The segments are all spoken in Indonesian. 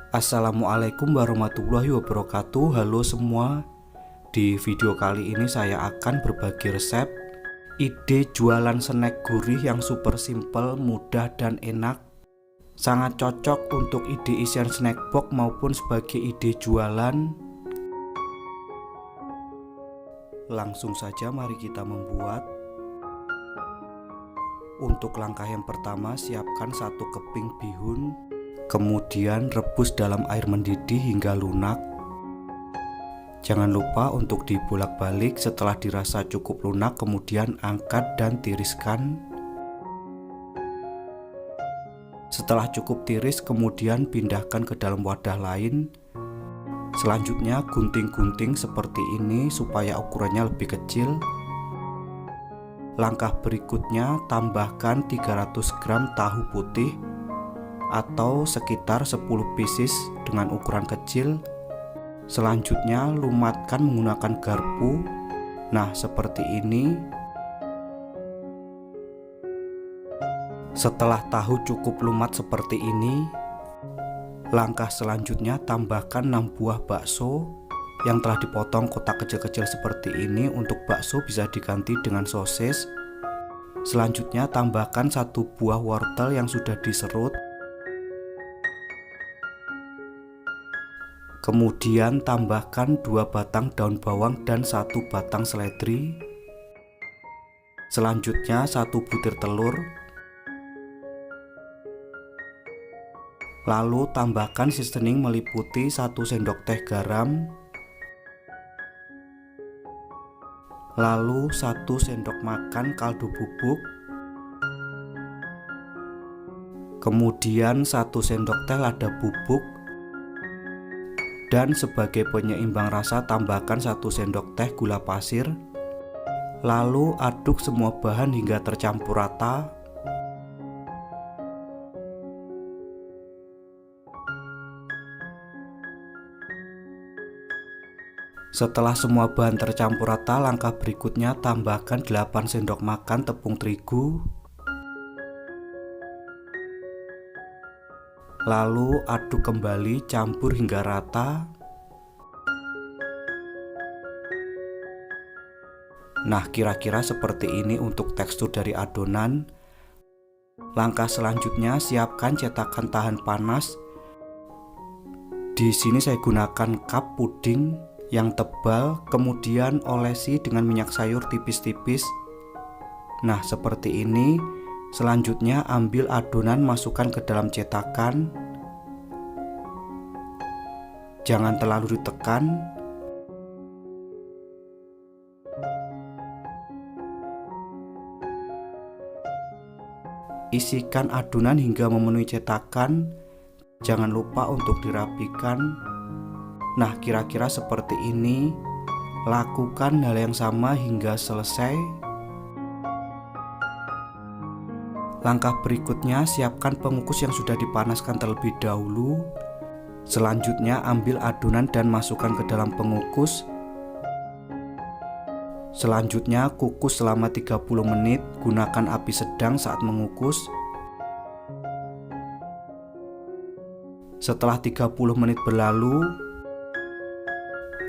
Assalamualaikum warahmatullahi wabarakatuh. Halo semua. Di video kali ini saya akan berbagi resep ide jualan snack gurih yang super simple, mudah dan enak. Sangat cocok untuk ide isian snack box maupun sebagai ide jualan. Langsung saja mari kita membuat. Untuk langkah yang pertama, siapkan 1 keping bihun. Kemudian rebus dalam air mendidih hingga lunak. Jangan lupa untuk dibolak-balik. Setelah dirasa cukup lunak, kemudian angkat dan tiriskan. Setelah cukup tiris, kemudian pindahkan ke dalam wadah lain. Selanjutnya gunting-gunting seperti ini supaya ukurannya lebih kecil. Langkah berikutnya, tambahkan 300 gram tahu putih atau sekitar 10 pieces dengan ukuran kecil. Selanjutnya lumatkan menggunakan garpu. Nah, seperti ini. Setelah tahu cukup lumat seperti ini, langkah selanjutnya tambahkan 6 buah bakso yang telah dipotong kotak kecil-kecil seperti ini. Untuk bakso bisa diganti dengan sosis. Selanjutnya tambahkan 1 buah wortel yang sudah diserut. Kemudian tambahkan 2 batang daun bawang dan 1 batang seledri. Selanjutnya 1 butir telur. Lalu tambahkan seasoning meliputi 1 sendok teh garam. Lalu 1 sendok makan kaldu bubuk. Kemudian 1 sendok teh lada bubuk. Dan sebagai penyeimbang rasa tambahkan 1 sendok teh gula pasir. Lalu aduk semua bahan hingga tercampur rata. Setelah semua bahan tercampur rata, langkah berikutnya tambahkan 8 sendok makan tepung terigu. Lalu aduk kembali, campur hingga rata. Nah, kira-kira seperti ini untuk tekstur dari adonan. Langkah selanjutnya, siapkan cetakan tahan panas. Di sini saya gunakan cup puding yang tebal, kemudian olesi dengan minyak sayur tipis-tipis. Nah, seperti ini. Selanjutnya ambil adonan, masukkan ke dalam cetakan. Jangan terlalu ditekan. Isikan adonan hingga memenuhi cetakan. Jangan lupa untuk dirapikan. Nah, kira-kira seperti ini. Lakukan hal yang sama hingga selesai. Langkah berikutnya, siapkan pengukus yang sudah dipanaskan terlebih dahulu. Selanjutnya ambil adonan dan masukkan ke dalam pengukus. Selanjutnya kukus selama 30 menit. Gunakan api sedang saat mengukus. Setelah 30 menit berlalu,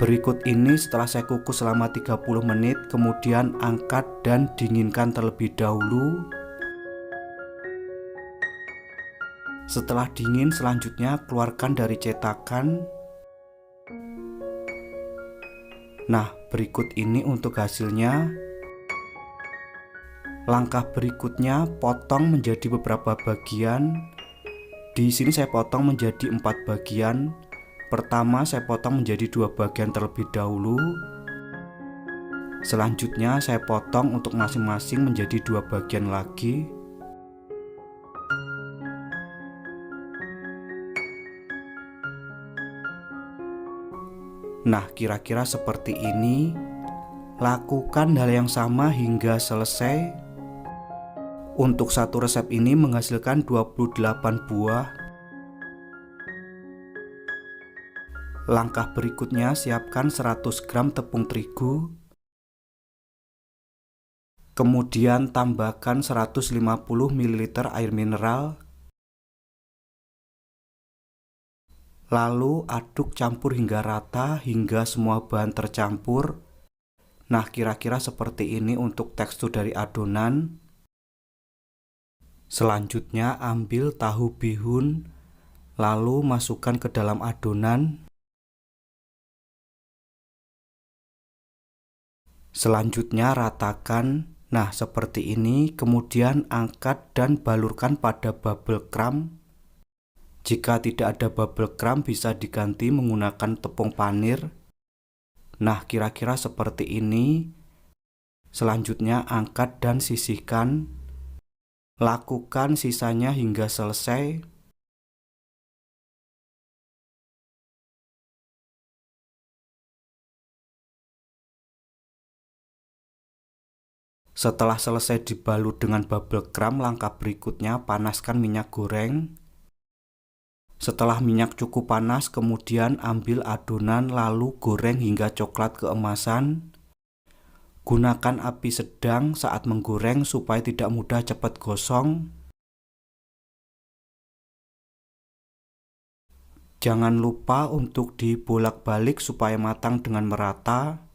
berikut ini setelah saya kukus selama 30 menit, kemudian angkat dan dinginkan terlebih dahulu. Setelah dingin, selanjutnya keluarkan dari cetakan. Nah, berikut ini untuk hasilnya. Langkah berikutnya, potong menjadi beberapa bagian. Di sini saya potong menjadi 4 bagian. Pertama, saya potong menjadi 2 bagian terlebih dahulu. Selanjutnya saya potong untuk masing-masing menjadi 2 bagian lagi. Nah, kira-kira seperti ini. Lakukan hal yang sama hingga selesai. Untuk satu resep ini menghasilkan 28 buah. Langkah berikutnya, siapkan 100 gram tepung terigu. Kemudian tambahkan 150 ml air mineral. Lalu aduk campur hingga rata hingga semua bahan tercampur. Nah, kira-kira seperti ini untuk tekstur dari adonan. Selanjutnya ambil tahu bihun, lalu masukkan ke dalam adonan. Selanjutnya ratakan. Nah, seperti ini. Kemudian angkat dan balurkan pada bubble crumb. Jika tidak ada bubble crumb bisa diganti menggunakan tepung panir. Nah, kira-kira seperti ini. Selanjutnya angkat dan sisihkan. Lakukan sisanya hingga selesai. Setelah selesai dibalut dengan bubble crumb, langkah berikutnya panaskan minyak goreng. Setelah minyak cukup panas, kemudian ambil adonan lalu goreng hingga coklat keemasan. Gunakan api sedang saat menggoreng supaya tidak mudah cepat gosong. Jangan lupa untuk dibolak-balik supaya matang dengan merata.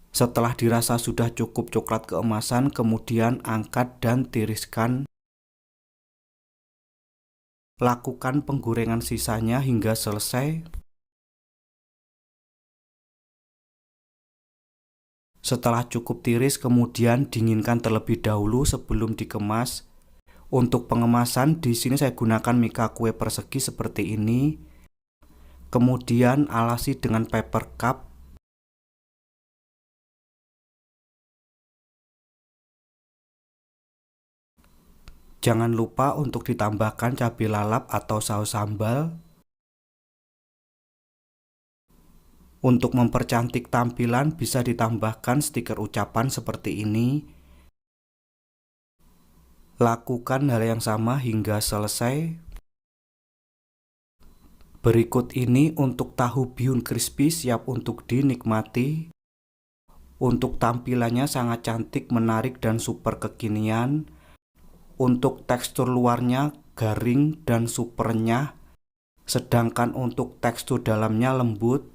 Setelah dirasa sudah cukup coklat keemasan, kemudian angkat dan tiriskan. Lakukan penggorengan sisanya hingga selesai. Setelah cukup tiris, kemudian dinginkan terlebih dahulu sebelum dikemas. Untuk pengemasan di sini saya gunakan mika kue persegi seperti ini. Kemudian alasi dengan paper cup. Jangan lupa untuk ditambahkan cabai lalap atau saus sambal. Untuk mempercantik tampilan bisa ditambahkan stiker ucapan seperti ini. Lakukan hal yang sama hingga selesai. Berikut ini untuk tahu bihun crispy siap untuk dinikmati. Untuk tampilannya sangat cantik, menarik, dan super kekinian. Untuk tekstur luarnya garing dan super renyah, sedangkan untuk tekstur dalamnya lembut.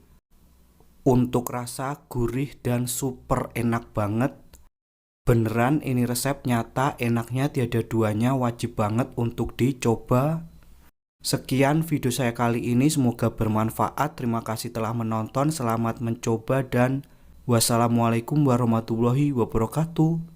Untuk rasa gurih dan super enak banget. Beneran ini resep nyata, enaknya tiada duanya, wajib banget untuk dicoba. Sekian video saya kali ini, semoga bermanfaat. Terima kasih telah menonton, selamat mencoba dan wassalamualaikum warahmatullahi wabarakatuh.